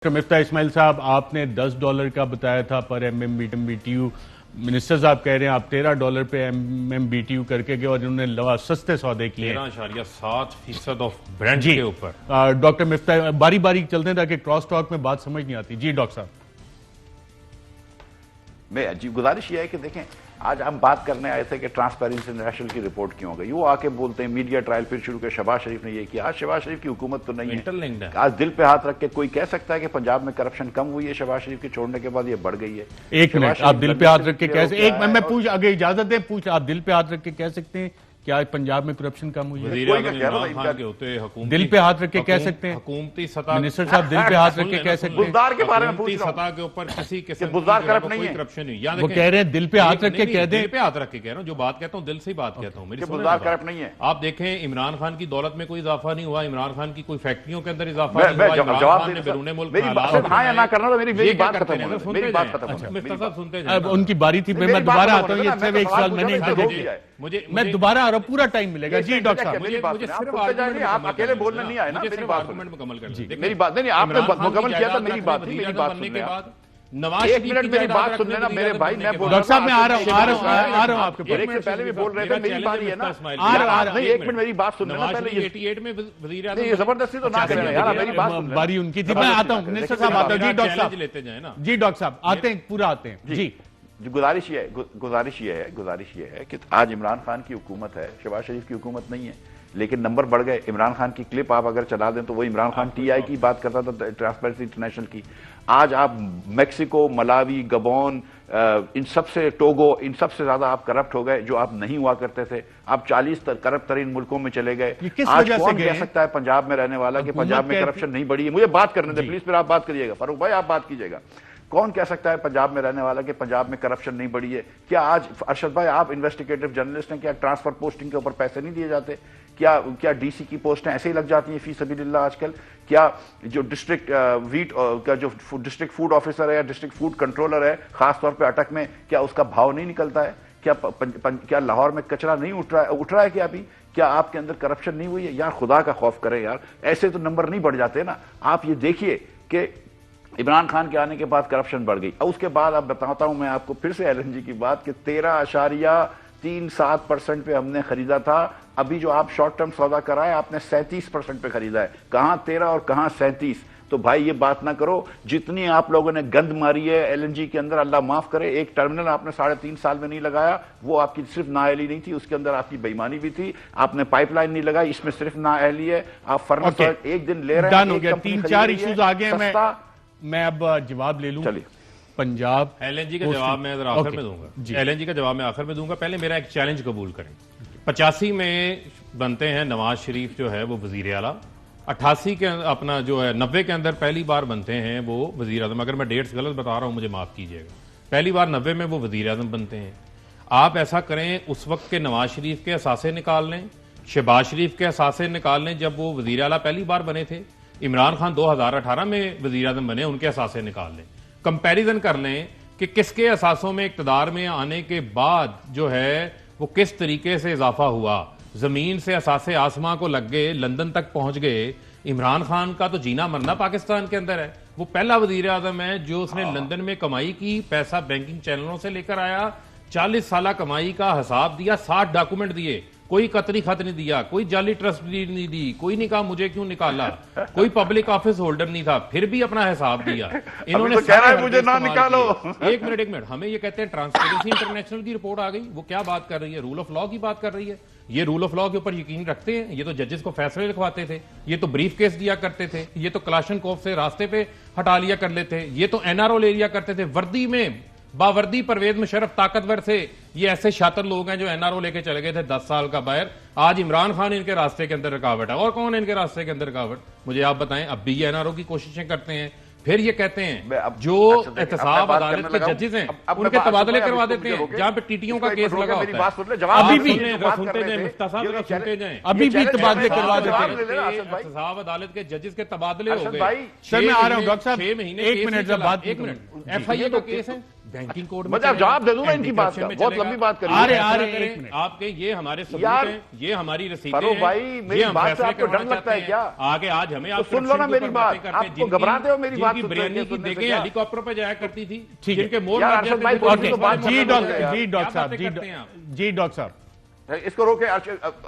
Doctor Miftah Ismail साहब, आपने $10 का बताया था पर MMBTU। मिनिस्टर साहब कह रहे हैं आप $13 पे MMBTU करके गए और इन्होंने सस्ते सौदे किए 13.7% ऑफ ब्रांड के ऊपर। डॉक्टर मिफ्ता बारी बारी चलते हैं ताकि क्रॉस टॉक में बात समझ नहीं आती। जी डॉक्टर साहब, मैं जी गुजारिश ये है कि देखें, आज हम बात करने आए थे कि ट्रांसपेरेंसी इंटरनेशनल की रिपोर्ट क्यों हो गई। वो आके बोलते हैं मीडिया ट्रायल फिर शुरू किया, शहबाज शरीफ ने ये किया। आज शहबाज शरीफ की हुकूमत तो नहीं है। आज दिल पे हाथ रख के कोई कह सकता है कि पंजाब में करप्शन कम हुई है शहबाज शरीफ के छोड़ने के बाद? ये बढ़ गई है। एक मिनट, आप दिल पे हाथ रख के कैसे, एक मैं पूछ, अगर इजाजत दें पूछ, आप दिल पे हाथ रख के कह सकते हैं क्या पंजाब में करप्शन कम हुई है? दिल पे हाथ रख के कह सकते हैं? हुकूमती सतह, मिनिस्टर साहब दिल पे हाथ रख के कह सकते हैं? बुजदार के बारे में पूछ रहा हूं, सतह के ऊपर किसी किस्म की बुजदार करप्ट नहीं है। करप्शन नहीं। वो कह रहे हैं दिल पे हाथ रख के कह दें। दिल पे हाथ रख के कह रहा हूं, जो बात कहता हूं दिल से ही बात कहता हूं। मेरी बुजदार करप्ट नहीं है। आप देखें, इमरान खान की दौलत में कोई इजाफा नहीं हुआ, इमरान खान की कोई फैक्ट्रियों के अंदर इजाफा नहीं हुआ, इमरान खान ने बैरून मुल्क हाँ या ना करना तो मेरी बात खत्म हो, मेरी बात खत्म हो। मिफ्ता साहब सुनते अब उनकी बारी थी, मैं दोबारा आता हूँ। ये सिर्फ एक सवाल मैंने मैं दोबारा आ रहा हूँ, पूरा टाइम मिलेगा। जी डॉक्टर साहब, आप अकेले बोलने नहीं आए ना, मेरी बात मुकम्मल कर। मेरी बात नहीं, आपने मुकम्मल किया था, मेरी बात थी, मेरी बात सुनने के बाद नवाज एक मिनट मेरी बात सुन लेना मेरे भाई। मैं डॉक्टर साहब मैं आ रहा हूँ आपके पास। एक से पहले भी बोल रहे थे, मेरी बारी है ना। नहीं, एक मिनट मेरी बात सुन लेना पहले। 88 में वजीर आज़म, ये जबरदस्ती तो ना करें यार, मेरी बात सुन। बारी उनकी थी। मैं आता हूँ मिनिस्टर साहब, आता हूँ। जी डॉक्टर साहब लेते जाए ना। जी डॉक्टर साहब आते हैं, पूरा आते हैं। जी गुजारिश ये है कि आज इमरान खान की हुकूमत है, शहबाज शरीफ की हुकूमत नहीं है, लेकिन नंबर बढ़ गए। इमरान खान की क्लिप आप अगर चला दें तो वो इमरान खान TI की बात करता था, ट्रांसपेरेंसी इंटरनेशनल की। आज आप मैक्सिको, मलावी, गबोन, इन सबसे टोगो, इन सबसे ज्यादा आप करप्ट हो गए, जो आप नहीं हुआ करते थे। आप 40 करप्ट तरीन मुल्कों में चले गए। आज कौन कह सकता है पंजाब में रहने वाला कि पंजाब में करप्शन नहीं बढ़ी है? मुझे बात करने दे प्लीज, फिर आप बात करिएगा। फारूक भाई आप बात कीजिएगा। कौन कह सकता है पंजाब में रहने वाला कि पंजाब में करप्शन नहीं बढ़ी है? क्या आज अरशद भाई आप इन्वेस्टिगेटिव जर्नलिस्ट हैं, क्या ट्रांसफर पोस्टिंग के ऊपर पैसे नहीं दिए जाते? क्या DC की पोस्टें ऐसे ही लग जाती हैं फी सबीलिल्लाह आजकल? क्या जो डिस्ट्रिक्ट वीट का जो डिस्ट्रिक्ट फूड ऑफिसर है या डिस्ट्रिक्ट फूड कंट्रोलर है, खासतौर पर अटक में, क्या उसका भाव नहीं निकलता है? क्या लाहौर में कचरा नहीं उठ रहा है क्या अभी? क्या आपके अंदर करप्शन नहीं हुई है? यार खुदा का खौफ करें यार, ऐसे तो नंबर नहीं बढ़ जाते ना। आप ये देखिए कि इमरान खान के आने के बाद करप्शन बढ़ गई। और उसके बाद अब बताता हूं मैं आपको फिर से LNG की बात कि 13.37% पे हमने खरीदा था। अभी जो आप शॉर्ट टर्म सौदा कराए आपने 37% पे खरीदा है। कहां 13 और कहां 37? तो भाई ये बात ना करो। जितनी आप लोगों ने गंद मारी है LNG के अंदर, अल्लाह माफ करे, एक टर्मिनल आपने 3.5 साल में नहीं लगाया। वो आपकी सिर्फ नाअहली नहीं थी, उसके अंदर आपकी बेईमानी भी थी। आपने पाइपलाइन नहीं लगाई, इसमें सिर्फ नाअहली है। आप फर्नेस एक दिन ले रहे हैं। 3-4 इश्यूज आगे मैं अब जवाब ले लूं। चलिए, पंजाब LNG का जवाब मैं आखिर में दूंगा। LNG का जवाब मैं आखिर में दूंगा। पहले मेरा एक चैलेंज कबूल करें। 85 में बनते हैं नवाज शरीफ जो है वो वजीर आला। 88 के अपना जो है 90 के अंदर पहली बार बनते हैं वो वजीर आजम। अगर मैं डेट्स गलत बता रहा हूं मुझे माफ कीजिएगा। पहली बार 90 में वो वजीर आजम बनते हैं। आप ऐसा करें, उस वक्त के नवाज शरीफ के असासे निकाल लें, शहबाज शरीफ के असासे निकाल लें जब वो वजीर आला पहली बार बने थे। इमरान खान 2018 में वजीर आजम बने, उनके असासे निकाल लें, कंपैरिजन कर लें कि किसके असासों में इक्तदार में आने के बाद जो है वो किस तरीके से इजाफा हुआ। जमीन से असासे आसमां को लग गए, लंदन तक पहुंच गए। इमरान खान का तो जीना मरना पाकिस्तान के अंदर है। वो पहला वजीर आजम है जो उसने लंदन में कमाई की, पैसा बैंकिंग चैनलों से लेकर आया, 40 साल कमाई का हिसाब दिया, 60 डॉक्यूमेंट दिए, कोई कतरी खत नहीं दिया, कोई जाली ट्रस्ट डीड नहीं दी, कोई नहीं कहा मुझे क्यों निकाला, कोई पब्लिक ऑफिस होल्डर नहीं था, फिर भी अपना हिसाब दिया। इन्होंने तो कह रहा है मुझे ना निकालो। एक मिनट, हमें ये कहते हैं ट्रांसपेरेंसी इंटरनेशनल की रिपोर्ट आ गई। वो क्या बात कर रही है? रूल ऑफ लॉ की बात कर रही है। ये रूल ऑफ लॉ के ऊपर यकीन रखते हैं? ये तो जजेस को फैसले लिखवाते थे, ये तो ब्रीफ केस दिया करते थे, ये तो कलाशनकोव से रास्ते पे हटा लिया कर लेते, ये तो NRO ले लिया करते थे। वर्दी में बावर्दी परवेज मुशर्रफ ताकतवर से ये ऐसे शातिर लोग हैं जो NRO लेके चले गए थे 10 साल का बाहर। आज इमरान खान इनके रास्ते के अंदर रुकावट है। और कौन है इनके रास्ते के अंदर रुकावट? मुझे आप बताएं। अब भी ये NRO की कोशिशें करते हैं। फिर ये कहते हैं जो एहतसाब अदालत के जजेस हैं उनके तबादले करवा देते हैं जहां पे टीटीओ का केस लगा होता है। अभी भी सुनते जाए मुफ्ता साहब, सुनते जाएं, अभी भी तबादले करवा देते हैं। एहतसाब अदालत के जजेस के तबादले हो गए। सर मैं आ रहा हूं डॉक्टर साहब, 6 महीने, 1 मिनट जब बात, 1 मिनट, FIA का केस है, बैंकिंग कोड में मतलब जवाब दे दूंगा इनकी बात का, बहुत लंबी बात करिए। आपके ये हमारे सबूत हैं, ये हमारी रसीदें हैं। भाई मेरी बात से आपको डर लगता है क्या? आगे आज हमें आप सुन लो ना मेरी बात, आपको घबराते हो मेरी बात? बिरयानी की देखें हेलीकॉप्टर पर जाया करती थी, जिनके मोर जी डॉक्टर साहब इसको रोके,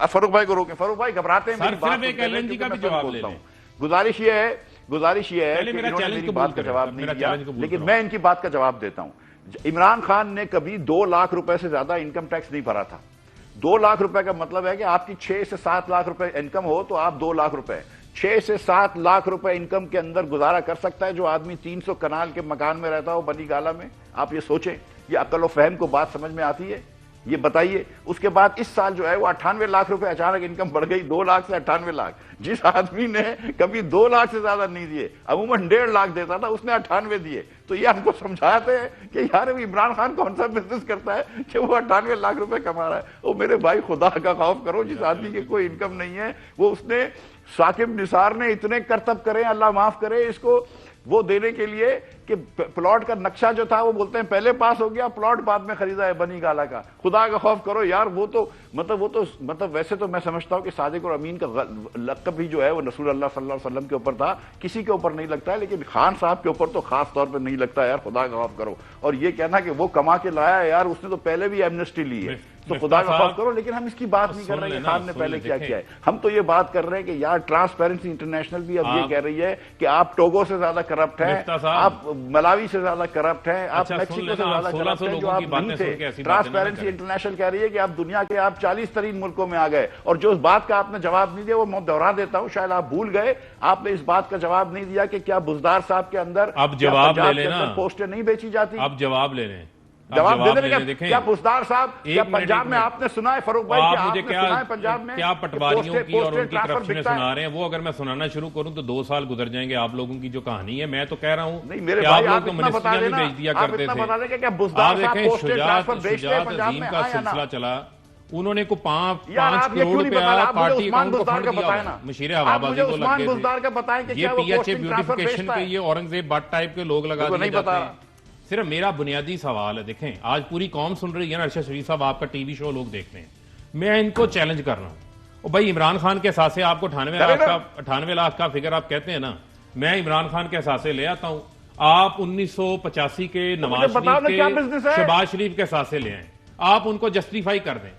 फरूक भाई को रोके। फरूक भाई घबराते हैं मेरी बात, एक LNG का भी जवाब ले लें। गुजारिश ये है कि इन्होंने मेरी बात का जवाब नहीं दिया, लेकिन मैं इनकी बात का जवाब देता हूं। इमरान खान ने कभी 2 लाख रुपए से ज्यादा इनकम टैक्स नहीं भरा था। 2 लाख रुपए का मतलब है कि आपकी 6 से 7 लाख रुपए इनकम हो तो आप 2 लाख रुपए, 6 से 7 लाख रुपए इनकम के अंदर गुजारा कर सकता है जो आदमी 300 कनाल के मकान में रहता हो बनी गाला में? आप ये सोचें, ये अक्ल और फहम को बात समझ में आती है? ये बताइए। उसके बाद इस साल जो है वो 98 लाख रुपए अचानक इनकम बढ़ गई, 2 लाख से 98 लाख। जिस आदमी ने कभी 2 लाख से ज्यादा नहीं दिए, अमूमन 1.5 लाख देता था, उसने 98 दिए। तो ये हमको समझाते हैं कि यार इमरान खान कौन सा बिजनेस करता है कि वो 98 लाख रुपए कमा रहा है। ओ मेरे भाई, खुदा का खौफ करो, जिस आदमी की कोई इनकम नहीं है वो उसने साकिब निसार ने इतने करतब करे, अल्लाह माफ करे इसको, वो देने के लिए कि प्लॉट का नक्शा जो था वो बोलते हैं पहले पास हो गया, प्लॉट बाद में खरीदा है बनी गाला का। खुदा का खौफ करो यार, वो तो मतलब वैसे तो मैं समझता हूं कि सादिक और अमीन का लक़ब भी जो है वो रसूल अल्लाह सल्लल्लाहु अलैहि वसल्लम के ऊपर था, किसी के ऊपर नहीं लगता है, लेकिन खान साहब के ऊपर तो खास तौर पर नहीं लगता यार। खुदा का खौफ करो। और ये कहना कि वो कमा के लाया है यार, उसने तो पहले भी एमनेस्टी ली है, तो खुदा का खौफ करो। लेकिन हम इसकी बात नहीं कर रहे हैं खान ने पहले क्या किया है, हम तो ये बात कर रहे हैं कि यार ट्रांसपेरेंसी इंटरनेशनल भी अब ये कह रही है कि आप टोगो से ज्यादा करप्ट हैं, आप मलावी से ज्यादा करप्ट हैं, आप मैक्सिको से ज्यादा करप्ट हैं जो आप नहीं थे। ट्रांसपेरेंसी इंटरनेशनल कह रही है कि आप दुनिया के आप 40 तरीन मुल्कों में आ गए। और जो इस बात का आपने जवाब नहीं दिया वो मैं दोहरा देता हूं, शायद आप भूल गए, आपने इस बात का जवाब नहीं दिया कि क्या बुजदार साहब के अंदर अब जवाब ले लेना, पोस्टें नहीं बेची जाती? अब जवाब ले लें, जवाब दे दें। क्या बुजदार साहब, क्या पंजाब में आपने सुना है फरूक भाई, क्या आपने सुना है पंजाब में क्या पटवारियों की और उनकी करप्शन सुना रहे हैं? वो अगर मैं सुनाना शुरू करूं तो 2 साल गुजर जाएंगे आप लोगों की जो कहानी है। मैं तो कह रहा हूं नहीं मेरे भाई, आप इतना बता देना, आप इतना बता दें कि क्या बुजदार साहब पोस्टें ट्रांसफर बेचते हैं पंजाब में? का सिलसिला चला, उन्होंने को 5 करोड़ रुपया पार्टी अकाउंट को फंड दिया मशीर हवाबाजी को लग गए। ये PHA ब्यूटिफिकेशन पे ये औरंगजेब भट्ट टाइप के लोग लगा दिए जाते हैं। सिर्फ मेरा बुनियादी सवाल है, देखें आज पूरी कौम सुन रही है ना, अरशद शरीफ साहब आपका टीवी शो लोग देखते हैं, मैं इनको चैलेंज कर रहा हूं। भाई इमरान खान के एहसास से आपको 98 लाख का फिगर आप कहते हैं ना, मैं इमरान खान के एहसास से ले आता हूं। आप 1985 के नवाज शरीफ के शहबाज शरीफ के एहसास से ले आए, आप उनको जस्टिफाई कर दें।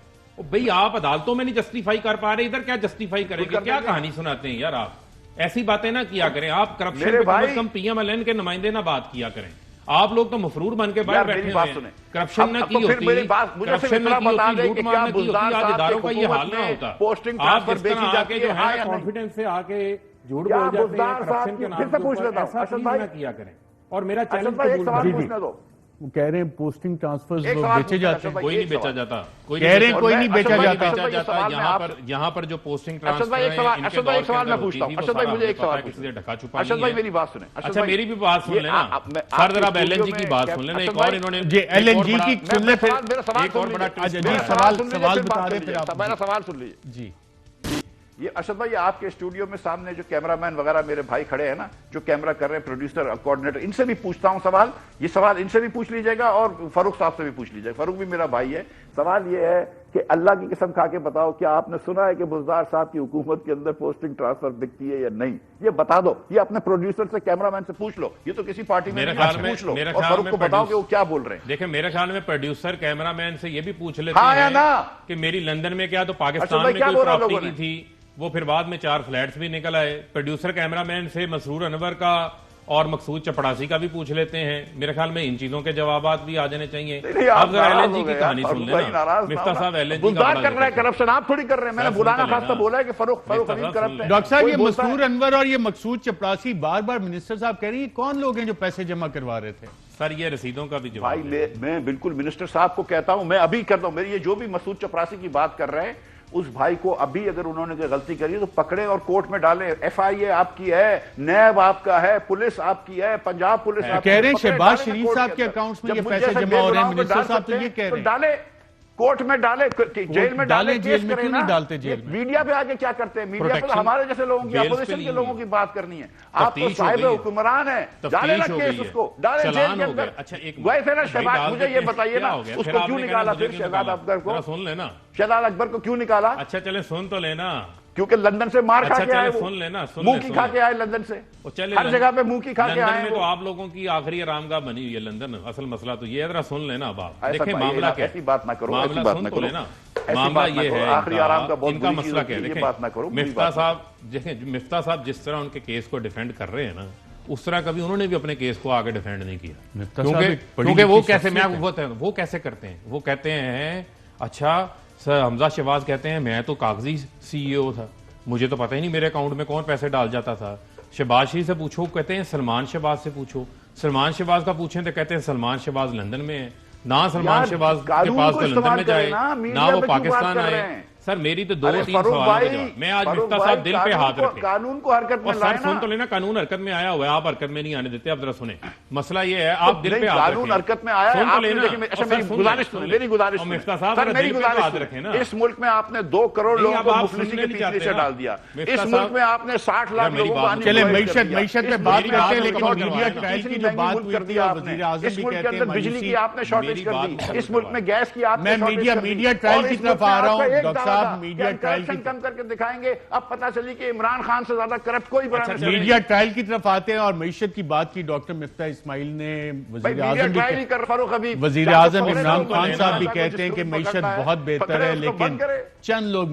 भाई आप अदालतों में नहीं जस्टिफाई कर पा रहे, इधर क्या जस्टिफाई करेंगे? क्या कहानी सुनाते हैं यार आप? ऐसी बातें ना किया करें आप, करप्शन पे कम PMLN के नुमाइंदे ना बात किया करें। आप लोग तो मफरूर बन के बाहर बैठे हैं। करप्शन न की होती, करप्शन न की होती, लूटमार न की होती, आज इदारों का ये हाल ना होता। आप जिस तरह आके जो है कॉन्फिडेंस से आके झूठ बोल जाते हैं करप्शन के नाम पर, ऐसा प्लीज ना किया करें। और मेरा चैलेंज वो कह रहे हैं पोस्टिंग ट्रांसफर बेचे जाते हैं, कोई नहीं बेचा जाता, कह रहे हैं कोई नहीं बेचा जाता। यहाँ पर जो पोस्टिंग ट्रांसफर अरशद भाई एक सवाल मैं पूछता हूं, अरशद भाई मुझे एक सवाल पूछिए, ढका छुपा। अरशद भाई मेरी बात सुने। अच्छा मेरी भी बात सुन लेना सर, जरा LNG की बात सुन लेना। एक और इन्होंने LNG की सुन ले, फिर एक और बड़ा सवाल बता दें, फिर आप मेरा सवाल सुन लीजिए जी। ये अरशद भाई आपके स्टूडियो में सामने जो कैमरामैन वगैरह मेरे भाई खड़े हैं ना, जो कैमरा कर रहे हैं, प्रोड्यूसर कोऑर्डिनेटर, इनसे भी पूछता हूं सवाल। ये सवाल इनसे भी पूछ लीजिएगा और फारूक साहब से भी पूछ लीजिएगा, फारूक भी मेरा भाई है। सवाल ये है कि अल्लाह की कसम खा के बताओ, क्या आपने सुना है कि बुजदार साहब की हुकूमत के अंदर पोस्टिंग ट्रांसफर बिकती है या नहीं? ये बता दो, ये अपने प्रोड्यूसर से, कैमरामैन से पूछ लो, ये तो किसी पार्टी में पूछ लो और फारूक को बताओ कि वो क्या बोल रहे हैं। देखिए मेरे ख्याल में प्रोड्यूसर कैमरामैन से ये भी पूछ लेते हैं कि मेरी लंदन में क्या तो पाकिस्तान में कोई प्रॉपर्टी की थी, वो फिर बाद में 4 फ्लैट्स भी निकल आए। प्रोड्यूसर कैमरामैन से मसरूर अनवर का और मकसूद चपड़ासी का भी पूछ लेते हैं। मेरे ख्याल में इन चीजों के जवाब भी आ जाने चाहिए। आप जरा LNG की कहानी सुन लेना, मिफ्ता साहब LNG कर रहे हैं, करप्शन आप थोड़ी कर रहे हैं। मैंने बुलाना खास तो बोला है कि फारूक हमीद करप्ट है। डॉक्टर साहब ये मसरूर अनवर और ये मकसूद चपड़ासी बार बार मिनिस्टर साहब कह रही है, कौन लोग हैं जो पैसे जमा करवा रहे थे? सर ये रसीदों का भी जवाब भाई मैं बिल्कुल मिनिस्टर साहब को कहता हूं, मैं अभी करता हूं, मेरी ये जो भी मकसूद चपरासी की बात कर रहे हैं, उस भाई को अभी अगर उन्होंने कोई गलती करी तो पकड़े और कोर्ट में डालें। FIA आपकी है, नैब आपका है, पुलिस आपकी है, पंजाब पुलिस आपकी है। कह रहे हैं शहबाज शरीफ साहब के अकाउंट्स में ये पैसे जमा हो रहे हैं, मिनिस्टर साहब तो ये कह रहे हैं। डाले कोर्ट में डाले, जेल में डाले, जेल केस में करें क्यों ना। नहीं डालते जेल में? मीडिया पे आके क्या करते हैं? मीडिया पे Protection, हमारे जैसे लोगों की, जेल्स पे अपोजिशन नहीं के लोगों है। की बात करनी है। आप तो तफ्तीश हो साहिब गई है। हुक्मरान है, डाले ना तफ्तीश हो केस गई है। उसको, डाले जेल चालान के हो अंदर। गया। अच्छा, एक गए थे ना भाई शहबाज, डाल मुझे देते ये हैं, बताइए क्या ना हो गया? फिर उसको आपने क्यों कहना निकाला? मुझे फिर क्यों शहजाद निकाला? अकबर को, जरा सुन लेना। शहजाद अकबर को क्यों निकाला? अच्छा चले सुन तो लेना। क्योंकि लंदन से मार खा अच्छा के आए, चले वो सुन लेना, सुन मुंह ले, की सुन खा ले। के आए लंदन से, वो चले हर जगह पे मुंह की खा के लंदन आए में तो वो। आप लोगों की आखिरी आरामगाह बनी हुई है लंदन। असल मसला तो ये है, जरा सुन लेना। अब आप ऐसा देखें भाई, मामला क्या है। ऐसी बात ना करो, ऐसी मामला बात सुन ना तो करो। लेना। ऐसी मामला बात ना ये करो, है आखिरी आराम का बहुत इनका बुरी चीज मसला होती क्या है, है। ये देखें बात ना करो, बुरी मिफ्ता बात ना साहब, देखें मिफ्ता साहब जिस तरह उनके केस को डिफेंड कर रहे हैं ना, उस तरह कभी उन्होंने भी अपने केस को आगे डिफेंड नहीं किया। मिफ्ता साहब एक बड़ी क्योंकि वो लिखी कैसे, मैं शख्सियत है। वो कैसे करते हैं, वो कहते हैं अच्छा सर हमजा शहबाज कहते हैं मैं तो कागजी सीईओ था, मुझे तो पता ही नहीं मेरे अकाउंट में कौन पैसे डाल जाता था। शहबाज शरीफ से पूछो, कहते हैं सलमान शहबाज से पूछो। सलमान शहबाज का पूछें तो कहते हैं सलमान शहबाज लंदन में है ना। सलमान यार, शहबाज के कानून पास को तो लंदन इस्तेमाल में जाए करें ना, मीडिया ना वो पे क्यों बात पाकिस्तान कर रहे आए। हैं? सर मेरी तो दो अरे तीन फरूख सवालों के भाई, जवाब। मैं आज फरूख मिफ्ता भाई, साहब दिल पे हाथ रखे। कानून को हरकत में और लाए सर सुन ना। तो लेना, कानून हरकत में आया हुआ है, आप हरकत में नहीं आने देते। आप जरा सुने, मसला ये है आप दिल पे हाथ कानून रखें। हरकत में आया है, सुन तो आपने लेना। देखिए, अच्छा और सर मेरी सुन गुजारिश ले, सुनो, सुन मेरी ले। गुजारिश और सुनो। मिफ्ता साहब सर जरा मेरी दिल पे गुजारिश हाथ सुनो। रखें ना। इस मुल्क में आपने 2 करोड़ नहीं, लोगों अब को आप मुफलिसी सुनने के नहीं पीछे चाहते से ना। डाल दिया। मिफ्ता इस साहब, मुल्क में आपने 60 लाख मेरी लोगों को बात चले unemployed कर मईशत दिया। पे इस बात मुल्क करते हैं, में लेकिन आपने मीडिया तीसरी ट्रायल की महंगी जो बात मुल्क हुई कर थी दिया और आपने। वजीर आजम इस भी मुल्क के कहते हैं अंदर बिजली की आपने शॉर्टेज मेरी कर बात दी। इस मुल्क में गैस की आपने मैं shortage कर दी। मीडिया ट्रायल और की इस तरफ मुल्क में आ रहा हूं। आपका एक डॉक्टर दावा साहब, था मीडिया कि हम ट्रायल की करप्शन कम करके दिखाएंगे। अब पता चली कि इमरान खान से ज्यादा करप्ट कोई बना नहीं। मीडिया ट्रायल की तरफ आते हैं और मईशत की बात की डॉक्टर मिफ्ता इस्माइल ने। वजीर आजम ट्रायल ही कर फारूक हबीब, वजीर जाके आजम पकड़े इमरान लोगों को, खान साहब भी जिसको कहते हैं कि पकड़ना मईशत है, बहुत बेहतर पकड़े है, उसको बंद लेकिन करे। चंद लोग